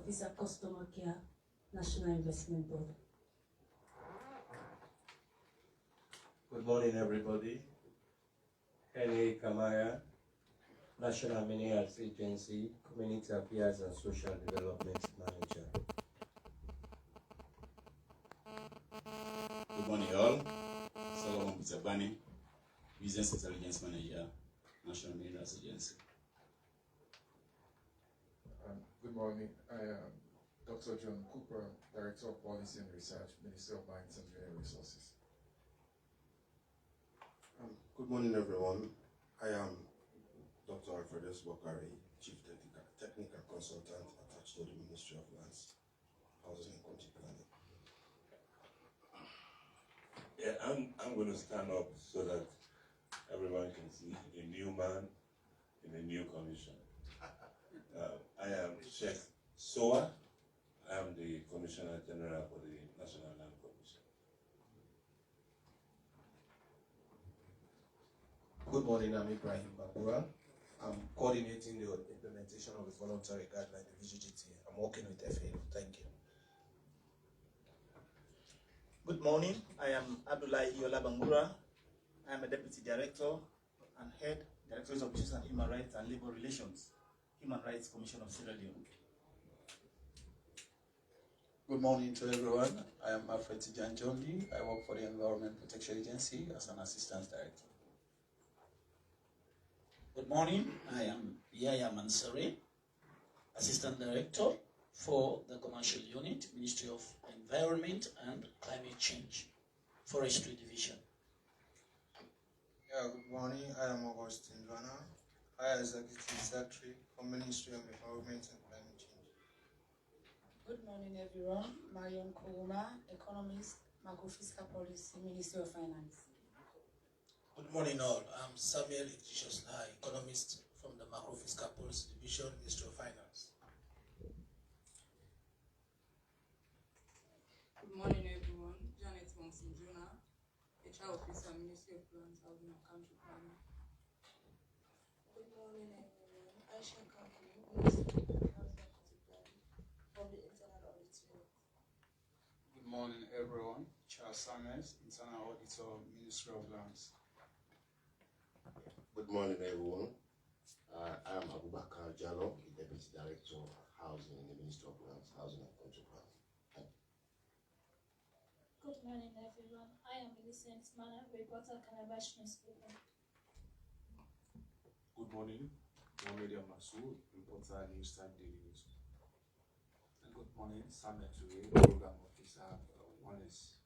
Officer Customer Care, National Investment Board. Good morning, everybody. Henry Kamaya, National MDAs Agency, Community Affairs and Social Development Manager. Good morning, all. Solomon Butabani, Business Intelligence Manager, National MDAs Agency. Good morning. I am Dr. John Cooper, Director of Policy and Research, Ministry of Mines and Mineral Resources. Good morning, everyone. I am Dr. Alfredo Bokari, Chief Technical Consultant attached to the Ministry of Lands, Housing and Country Planning. Yeah, I'm going to stand up so that everyone can see a new man in a new commission. I am Sheikh Soa. I am the Commissioner General for the National Land Commission. Good morning, I'm Ibrahim Bakura. I'm coordinating the implementation of the voluntary guideline, the VGGT. I'm working with FAO. Thank you. Good morning, I am Abdullahi Yola Bangura. I am a Deputy Director and Head, Directorate of Justice and Human Rights and Labor Relations, Human Rights Commission of Sierra Leone. Good morning to everyone. I am Alfred Tijanjondi. I work for the Environment Protection Agency as an Assistant Director. Good morning. I am Yaya Mansari, Assistant Director for the Commercial Unit, Ministry of Environment and Climate Change, Forestry Division. Yeah, good morning. I am Augustine Vana. I am Executive Secretary for Ministry of Environment and Climate Change. Good morning, everyone. Marion Koroma, Economist, Macro-Fiscal Policy, Ministry of Finance. Good morning, all. I'm Samuel Ignatius-Lai, Economist from the Macro-Fiscal Policy Division, Ministry of Finance. Good morning, everyone. Janet Monsinjuna, HR Officer, Ministry of Lands, Housing and Country Planning. Good morning, everyone. Aisha Kakuri, Ministry of Housing and Country Planning from the Internal Audit Unit. Good morning, everyone. Charles Samuels, Internal Auditor, Ministry of Lands. Good morning, everyone. I am Abubakar Jallo, the Deputy Director of Housing in the Ministry of Lands, Housing and Country Planning. Good morning, everyone. I am Millicent Mana, reporter, Calabash newspaper. Good morning, Mohamed Masoud, reporter, News Time Daily News. And good morning, Samuel Toure, Program Officer, One is.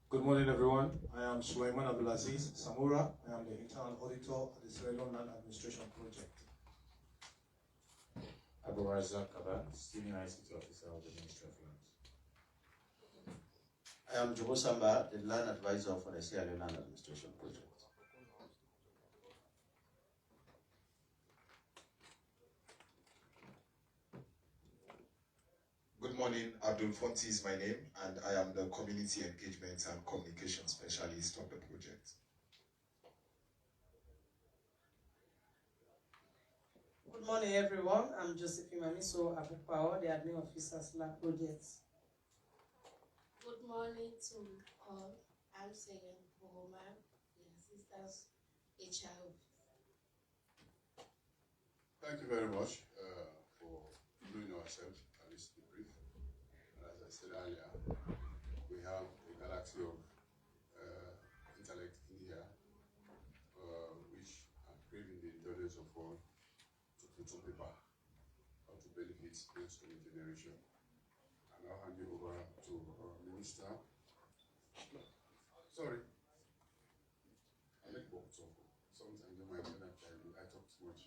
Good morning, everyone. I am Sulaiman Abdulaziz Samura. I am the Internal Auditor at the Sierra Leone Land Administration Project. Abu Razak Kaban, Senior ICT Officer of the Ministry of Lands. I am Jobo Samba, the Land Advisor for the Sierra Leone Land Administration Project. Good morning, Abdul Fonti is my name, and I am the Community Engagement and Communication Specialist of the project. Good morning, everyone. I'm Josephine Mamiso Abukwao, the Admin Officer / Projects. Good morning to all. I'm Segen Bohoma, the Assistant HR. Thank you very much for doing ourselves, at least the brief. As I said earlier, we have a galaxy of intellect in here, which are craving the intelligence of all to put on paper or to benefit next coming generation. And I'll hand you over to our Minister. Sorry. I like what talk. Sometimes you might feel like I talk too much.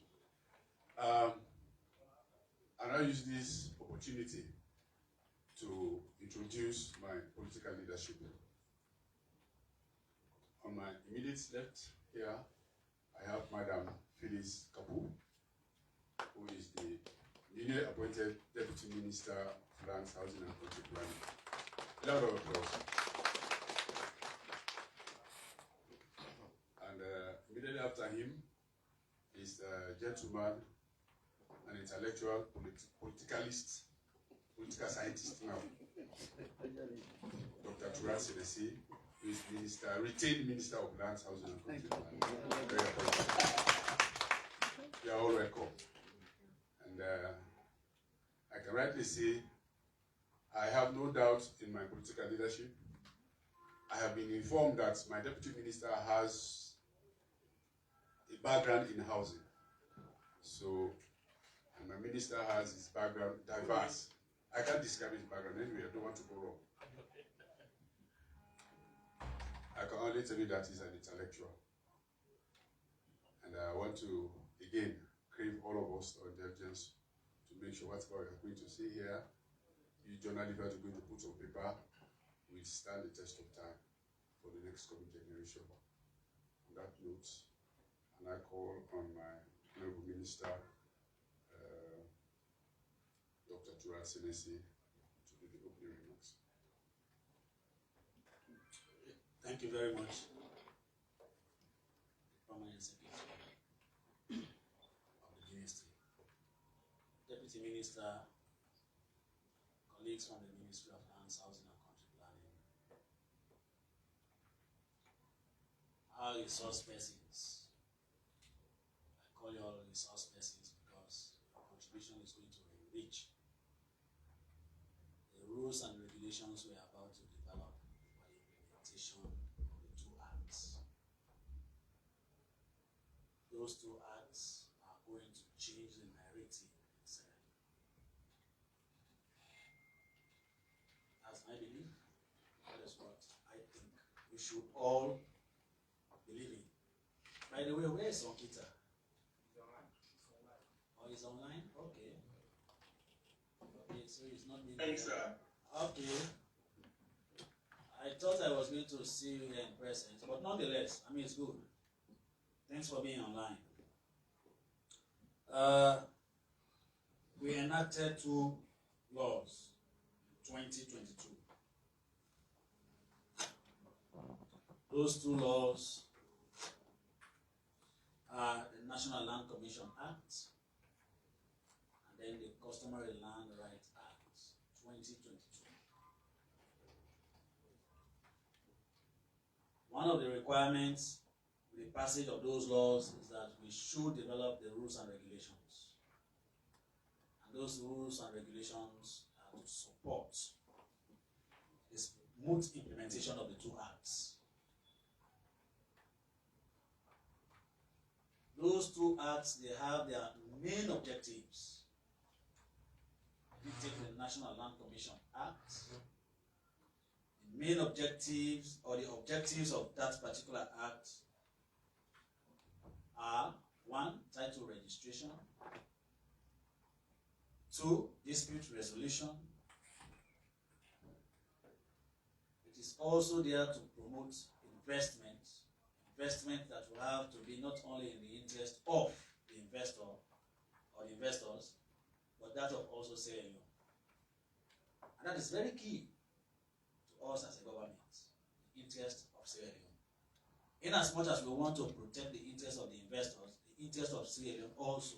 And I use this opportunity to introduce my political leadership. On my immediate left here, I have Madam Phyllis Kapu, who is the newly appointed Deputy Minister of Lands, Housing and Country Planning. Round of applause. And immediately after him is is a gentleman, an intellectual, politicalist, political scientist now, Dr. Turan Senesi, who is retained Minister of Lands, Housing and Country Planning. Very appreciated. You are all welcome. And I can rightly say, I have no doubt in my political leadership. I have been informed that my deputy minister has a background in housing. So, and my minister has his background diverse. I can't describe his background anyway, I don't want to go wrong. I can only tell you that he's an intellectual. And I want to, again, crave all of us our indulgence to make sure whatever we are going to say here, you journalists are going to put on paper, will stand the test of time for the next coming generation. On that note, and I call on my honorable minister, Dr. Turan Senesi, to do the opening remarks. Thank you very much, Permanent Secretary of the Ministry, Deputy Minister, colleagues from the Ministry of Lands, Housing and Country Planning, our resource persons. I call you all resource persons because your contribution is going to enrich the rules and regulations we are about to develop for the implementation of the two acts. Those two acts are going to change the narrative itself. That's my belief. That is what I think we should all believe in. By the way, where is Onkita? Oh, he's online? Okay. Okay, so he's not being Thanks, sir. Okay. I thought I was going to see you here in person, but nonetheless, I mean, it's good. Thanks for being online. We enacted 2 laws in 2022. Those 2 laws are the National Land Commission Act and then the Customary Land Rights Act 2022. One of the requirements with the passage of those laws is that we should develop the rules and regulations. And those rules and regulations are to support the smooth implementation of the 2 acts. Those 2 acts, they have their main objectives. We take the National Land Commission Act. The main objectives or the objectives of that particular act are 1, title registration, 2, dispute resolution. It is also there to promote investment that will have to be not only in the interest of the investor or the investors, but that of also sierraleone. And that is very key to us as a government, the interest of sierraleone. In as much as we want to protect the interest of the investors, the interest of sierraleone also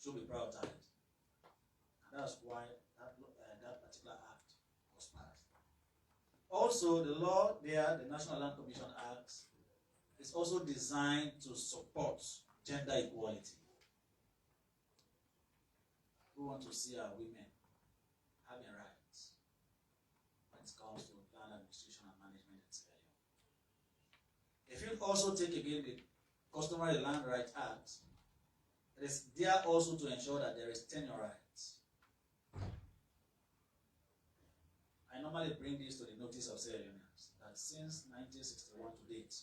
should be prioritized. And that's why that particular act was passed. Also, the law there, the National Land Commission Act, is also designed to support gender equality. We want to see our women having rights when it comes to land administration and management in sierraleone. If you also take again the Customary Land Rights Act, it is there also to ensure that there is tenure rights. I normally bring this to the notice of sierraleoneans that since 1961 to date,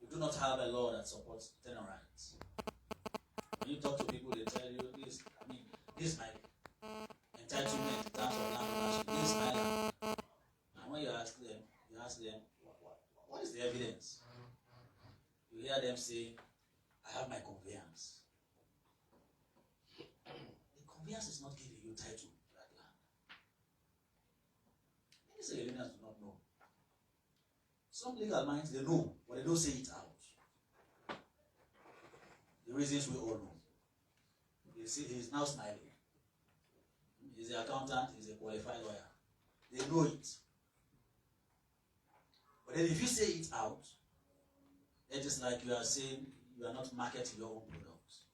we do not have a law that supports tenure rights. When you talk to people, they tell you this, this is my entitlement in terms of land ownership, this is my land. And when you ask them, what is the evidence? You hear them say, I have my conveyance. The conveyance is not giving you title to that land. Many sierraleoneans do not know. Some legal minds, they know, but they don't say it out. the reasons we all know. You see, he's now smiling. He's an accountant, he's a qualified lawyer. They know it. But then if you say it out, it is like you are saying you are not marketing your own products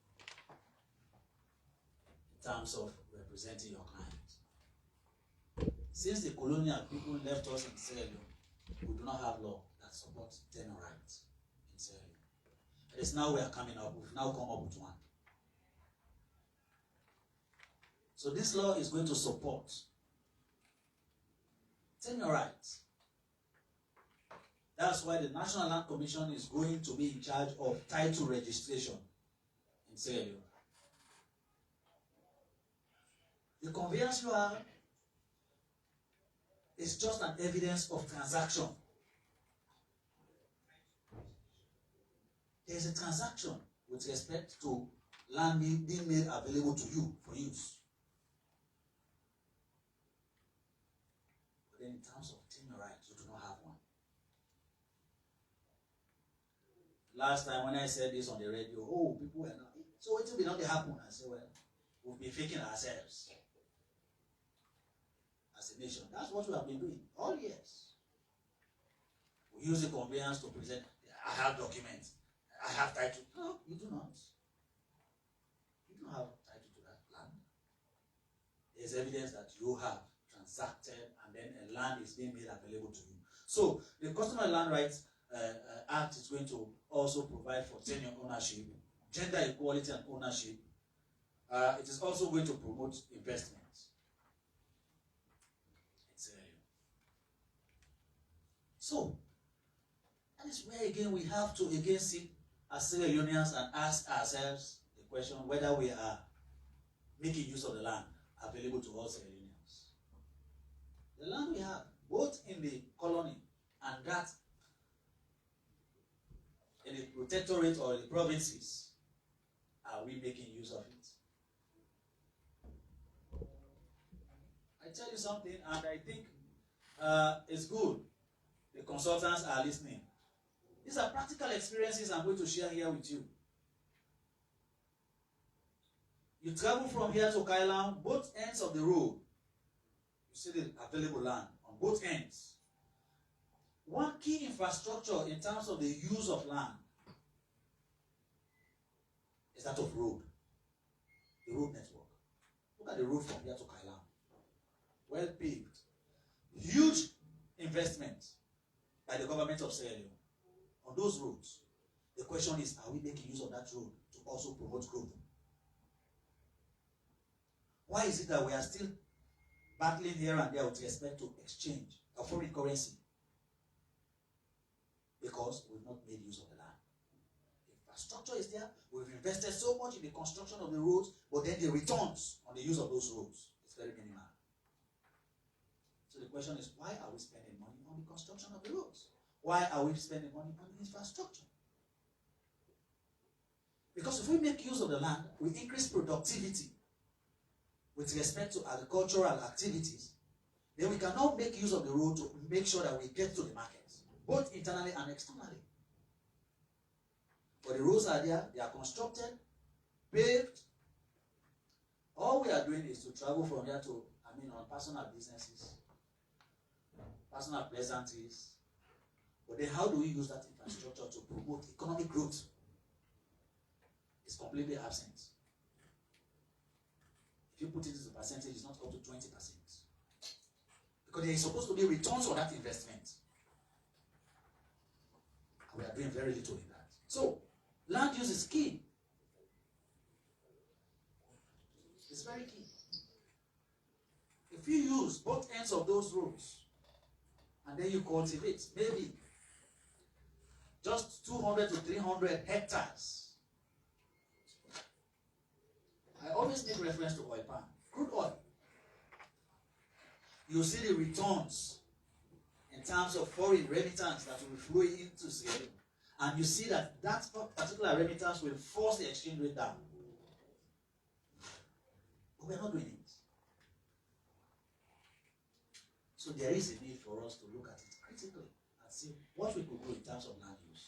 in terms of representing your client. Since the colonial people left us in Sierra Leone, we do not have law that supports tenure rights in Sierra Leone. It is now we are coming up, we've now come up with one. So this law is going to support tenure rights. That's why the National Land Commission is going to be in charge of title registration in Sierra Leone. The conveyance you have is just an evidence of transaction. There is a transaction with respect to land being made available to you for use. But then in terms of tenure rights, you do not have one. Last time when I said this on the radio, oh, people were not. So what will not happen? I said, well, we've been faking ourselves as a nation. That's what we have been doing all years. We use the conveyance to present, I have documents, I have title. No, you do not. You don't have title to that land. There's evidence that you have transacted and then a land is being made available to you. So the Customary Land Rights Act is going to also provide for tenure ownership, gender equality and ownership. It is also going to promote investments. So that is where again we have to again sit as Sierra Leoneans and ask ourselves the question whether we are making use of the land available to all Sierra Leoneans. The land we have, both in the colony and that in the protectorate or the provinces, are we making use of it? I tell you something, and I think it's good. The consultants are listening. These are practical experiences I'm going to share here with you. You travel from here to Kailan, both ends of the road, you see the available land on both ends. One key infrastructure in terms of the use of land is that of road. The road network. Look at the road from here to Kailan. Well paved. Huge investment by the government of Sierra Leone on those roads. The question is, are we making use of that road to also promote growth? Why is it that we are still battling here and there with respect to exchange of foreign currency? Because we've not made use of the land. The infrastructure is there. We've invested so much in the construction of the roads, but then the returns on the use of those roads is very minimal. So the question is, why are we spending money on the construction of the roads? Why are we spending money on the infrastructure? Because if we make use of the land, we increase productivity with respect to agricultural activities, then we cannot make use of the road to make sure that we get to the markets, both internally and externally. But the roads are there, they are constructed, paved. All we are doing is to travel from here to, on personal businesses, personal pleasantries. But then how do we use that infrastructure to promote economic growth? It's completely absent. If you put it as a percentage, it's not up to 20%. Because there is supposed to be returns on that investment. And we are doing very little in that. So, land use is key. It's very key. If you use both ends of those roads, and then you cultivate, maybe just 200 to 300 hectares. I always make reference to oil palm, crude oil. You see the returns in terms of foreign remittance that will flow into Sierra Leone. And you see that that particular remittance will force the exchange rate down. But we're not doing it. So there is a need for us to look at it critically and see what we could do in terms of land use.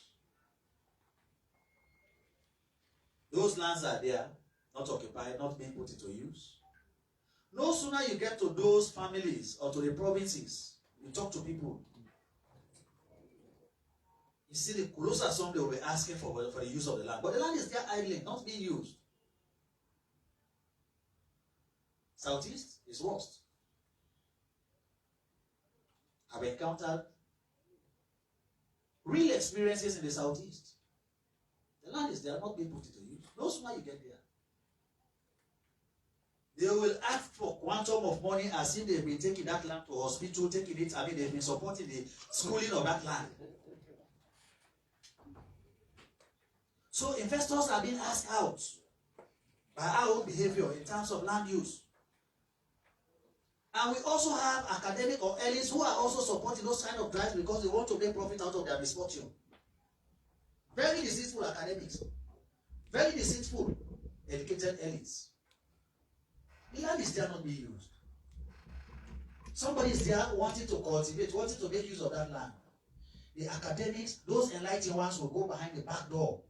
Those lands are there, not occupied, not being put into use. No sooner you get to those families or to the provinces, you talk to people. You see the closer someday will be asking for the use of the land. But the land is there idling, not being used. Southeast is worst. I've encountered real experiences in the Southeast. The land is there, not being put into use. No sooner you get there, they will ask for quantum of money as if they've been taking that land to hospital, taking it, they've been supporting the schooling of that land. So investors are being asked out by our own behavior in terms of land use. And we also have academic or elites who are also supporting those kind of drives because they want to make profit out of their misfortune. Very deceitful academics. Very deceitful educated elites. The land is there not being used. Somebody is there wanting to cultivate, wanting to make use of that land. The academics, those enlightened ones, will go behind the back door,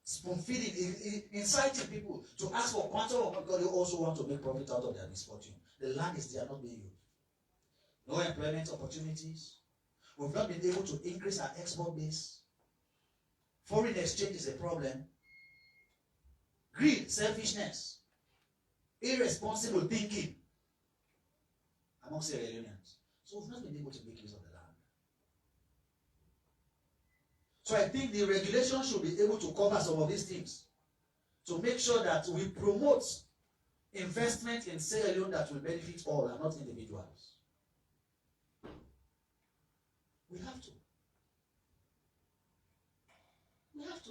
spoon-feeding, inciting people to ask for quantum of money because they also want to make profit out of their misfortune. The land is there not being used. No employment opportunities. We've not been able to increase our export base. Foreign exchange is a problem. Greed, selfishness, irresponsible thinking among sierraleoneans. So we've not been able to make use of the land. So I think the regulation should be able to cover some of these things to make sure that we promote investment in Sierra Leone that will benefit all and not individuals. We have to. We have to.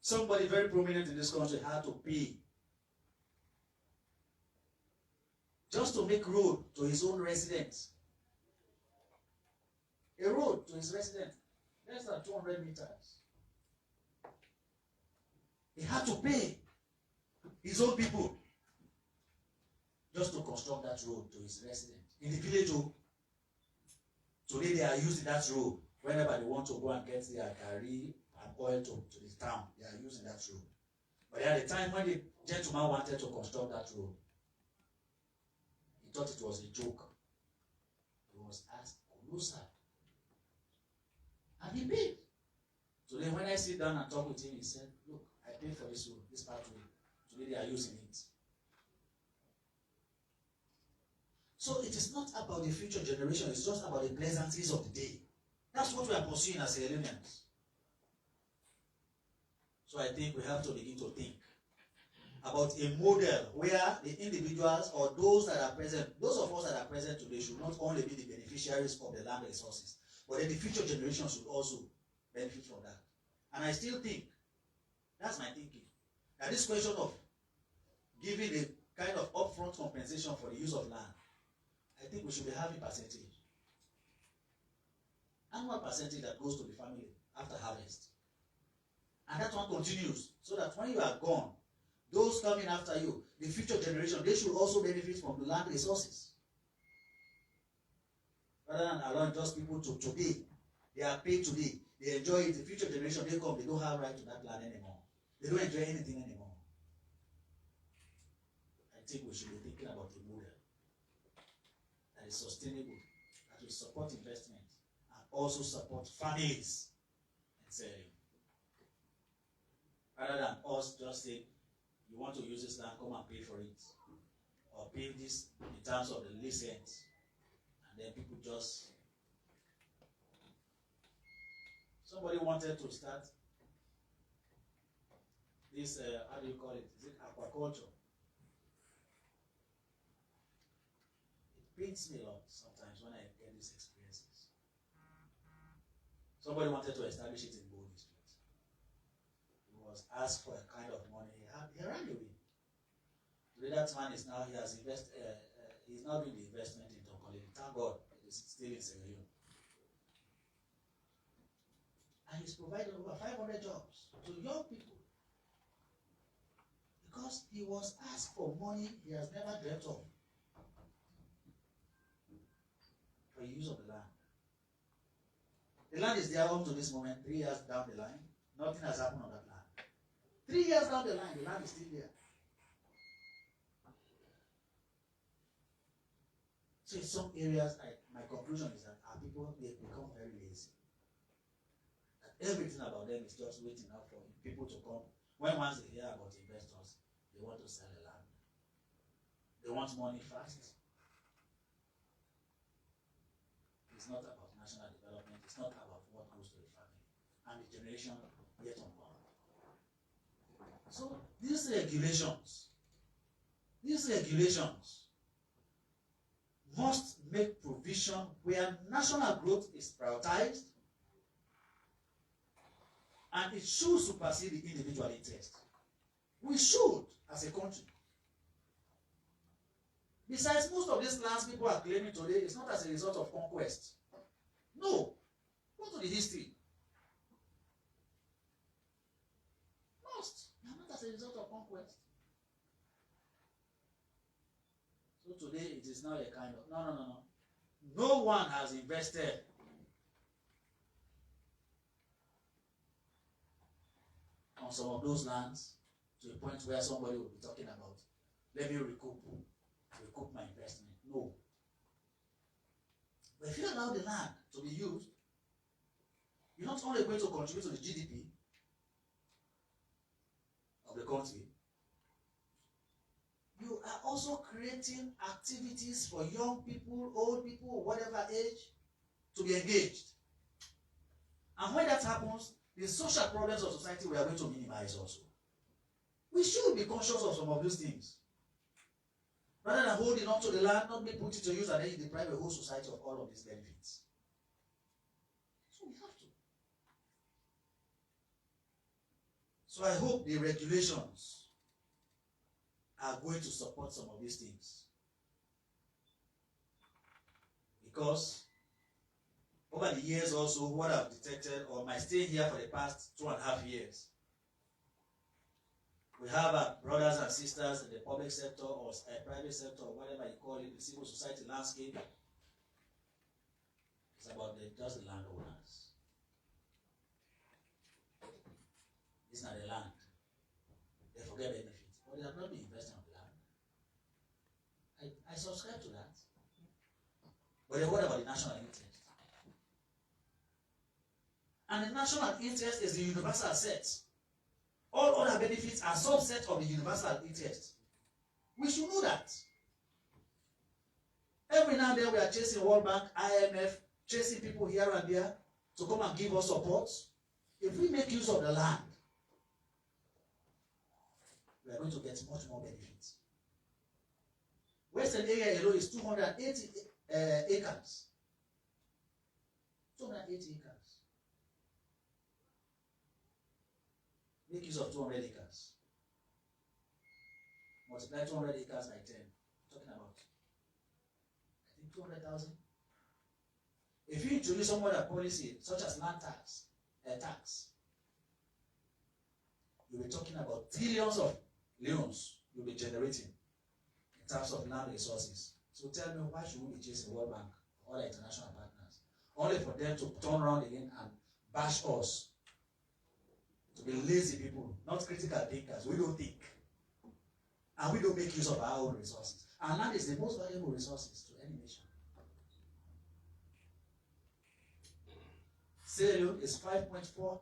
Somebody very prominent in this country had to pay just to make road to his own residence. A road to his residence, less than 200 meters. He had to pay his own people just to construct that road to his residence. In the village, today they are using that road whenever they want to go and get their curry and oil to the town. They are using that road. But at the time when the gentleman wanted to construct that road, he thought it was a joke. He was asked closer. And he paid. So then when I sit down and talk with him, he said, look, I paid for this road, this pathway. Today they are using it. So it is not about the future generation, it's just about the pleasantries of the day. That's what we are pursuing as sierraleoneans. So I think we have to begin to think about a model where the individuals or those that are present, those of us that are present today should not only be the beneficiaries of the land resources, but then the future generation should also benefit from that. And I still think, that's my thinking, that this question of giving a kind of upfront compensation for the use of land, I think we should be having percentage. Annual percentage that goes to the family after harvest. And that one continues, so that when you are gone, those coming after you, the future generation, they should also benefit from the land resources. Rather than allowing just people to today, they are paid today, they enjoy it, the future generation, they come, they don't have right to that land anymore. They don't enjoy anything anymore. I think we should be thinking about a model that is sustainable, that will support investment, and also support families and selling. Rather than us just say, you want to use this land, come and pay for it. Or pay this in terms of the license. And then people just... Somebody wanted to start this, how do you call it? Is it aquaculture? It pains me a lot sometimes when I get these experiences. Somebody wanted to establish it in Bow District. He was asked for a kind of money. He ran away. Today that man is now, he has invested, he's now doing the investment in Tokoli. Thank God, it's still in Sierra Leone. And he's provided over 500 jobs to young people. Because he was asked for money he has never dreamt of. For the use of the land. The land is there up to this moment, 3 years down the line. Nothing has happened on that land. 3 years down the line, the land is still there. So in some areas, my conclusion is that our people, they become very lazy. Everything about them is just waiting out for people to come. When once they hear about investors, they want to sell the land. They want money fast. It's not about national development. It's not about what goes to the family and the generation yet unborn. So these regulations must make provision where national growth is prioritized, and it should supersede the individual interest. We should, as a country. Besides, most of these lands people are claiming today is not as a result of conquest. No. Go to the history. Most. They are not as a result of conquest. So today it is now a kind of, no. No one has invested on some of those lands to a point where somebody will be talking about, let me recoup my investment. No. But if you allow the land to be used, you're not only going to contribute to the GDP of the country, you are also creating activities for young people, old people, whatever age, to be engaged. And when that happens, the social problems of society we are going to minimize also. We should be conscious of some of those things. Rather than holding on to the land, not being put it to use, and then you deprive the whole society of all of these benefits. So we have to. So I hope the regulations are going to support some of these things. Because over the years also, what I've detected, or my stay here for the past 2.5 years, we have our brothers and sisters in the public sector or private sector or whatever you call it, the civil society landscape. It's about just the landowners. It's not the land. They forget benefits. But they have not been investing on the land. I subscribe to that. But then what about the national interest? And the national interest is the universal set. All other benefits are subset of the universal interest. We should know that. Every now and then we are chasing World Bank, IMF, chasing people here and there to come and give us support. If we make use of the land, we are going to get much more benefits. Western area alone is 280 acres. 280 acres. Make use of 200 acres. Multiply 200 acres by 10. Talking about, I think 200,000. If you introduce some other policy, such as land tax, you'll be talking about trillions of loans you'll be generating in terms of land resources. So tell me, why should we be chasing World Bank or other international partners? Only for them to turn around again and bash us. To be lazy people, not critical thinkers. We don't think. And we don't make use of our own resources. And land is the most valuable resources to any nation. Sierra Leone is 5.4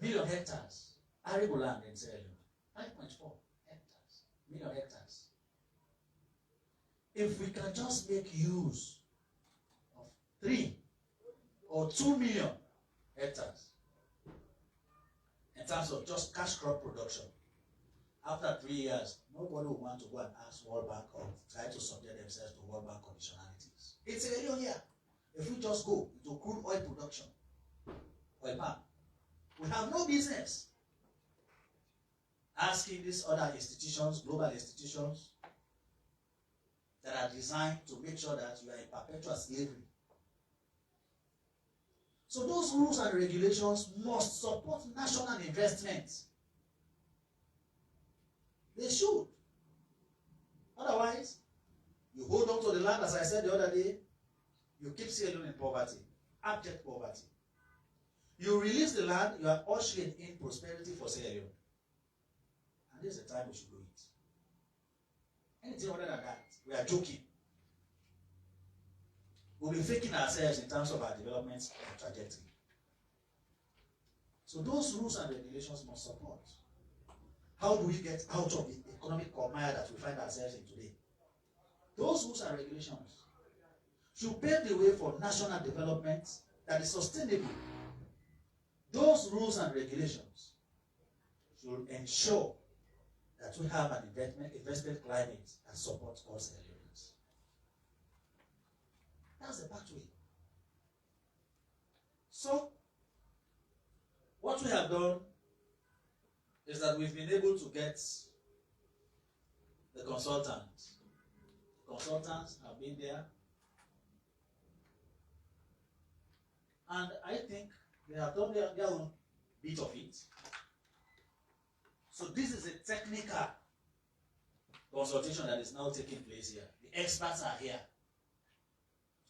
million hectares. Arable land in Sierra Leone. 5.4 million hectares. If we can just make use of 3 or 2 million hectares in terms of just cash crop production, after 3 years, nobody will want to go and ask World Bank or try to subject themselves to World Bank conditionalities. It's a million here. If we just go into crude oil production, oil palm, we have no business asking these other institutions, global institutions, that are designed to make sure that you are in perpetual slavery. So those rules and regulations must support national investment. They should. Otherwise, you hold on to the land, as I said the other day, you keep Sierra Leone in poverty, abject poverty. You release the land, you are ushering in prosperity for Sierra Leone. And this is the time we should do it. Anything other than that, we are joking. We'll be faking ourselves in terms of our development trajectory. So those rules and regulations must support. How do we get out of the economic quagmire that we find ourselves in today? Those rules and regulations should pave the way for national development that is sustainable. Those rules and regulations should ensure that we have an investment climate that supports all Sierra Leoneans. That's the pathway. So, what we have done is that we've been able to get the consultants. Consultants have been there. And I think they have done their own bit of it. So this is a technical consultation that is now taking place here. The experts are here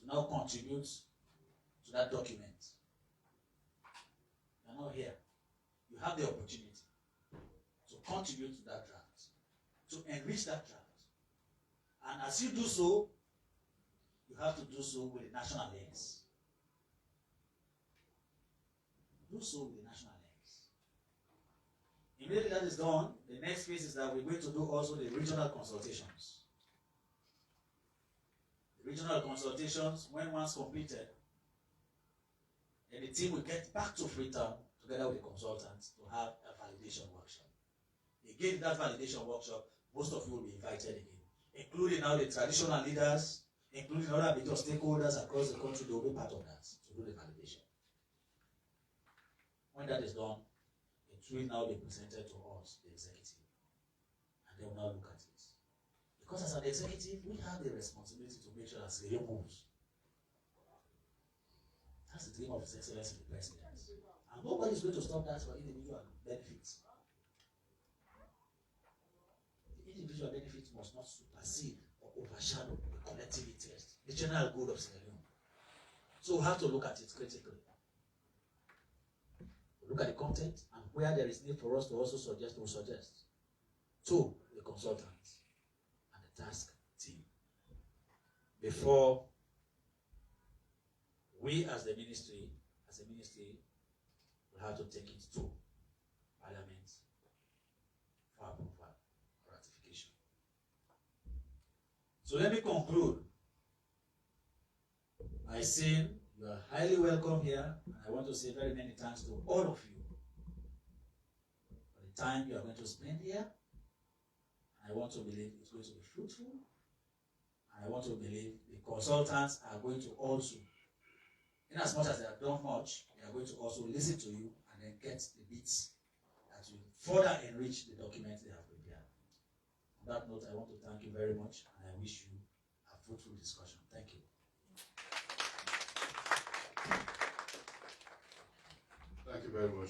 to now contribute to that document. They are now here. You have the opportunity to contribute to that draft, to enrich that draft. And as you do so, you have to do so with a national lens. Do so with the national lens. Immediately that is done, the next phase is that we're going to do also the regional consultations. The regional consultations, when once completed, then the team will get back to Freetown together with the consultants to have a validation workshop. Again, that validation workshop, most of you will be invited again, including now the traditional leaders, including other major stakeholders across the country. They will be part of that to do the validation. When that is done, it will now be presented to us, the executive, and they will now look at it. Because as an executive, we have the responsibility to make sure that Sierra Leone moves. That's the dream of His Excellency the President. And nobody is going to stop that for individual benefits. The individual benefits must not supersede or overshadow the collective interest, the general good of Sierra Leone. So we have to look at it critically. Look at the content, and where there is need for us to also suggest, we'll suggest to the consultants and the task team before we as a ministry will have to take it to Parliament for approval, ratification. So let me conclude by saying you are highly welcome here, and I want to say very many thanks to all of you for the time you are going to spend here. I want to believe it's going to be fruitful, and I want to believe the consultants are going to also, in as much as they have done much, they are going to also listen to you and then get the bits that will further enrich the documents they have prepared. On that note, I want to thank you very much, and I wish you a fruitful discussion. Thank you. Thank you very much,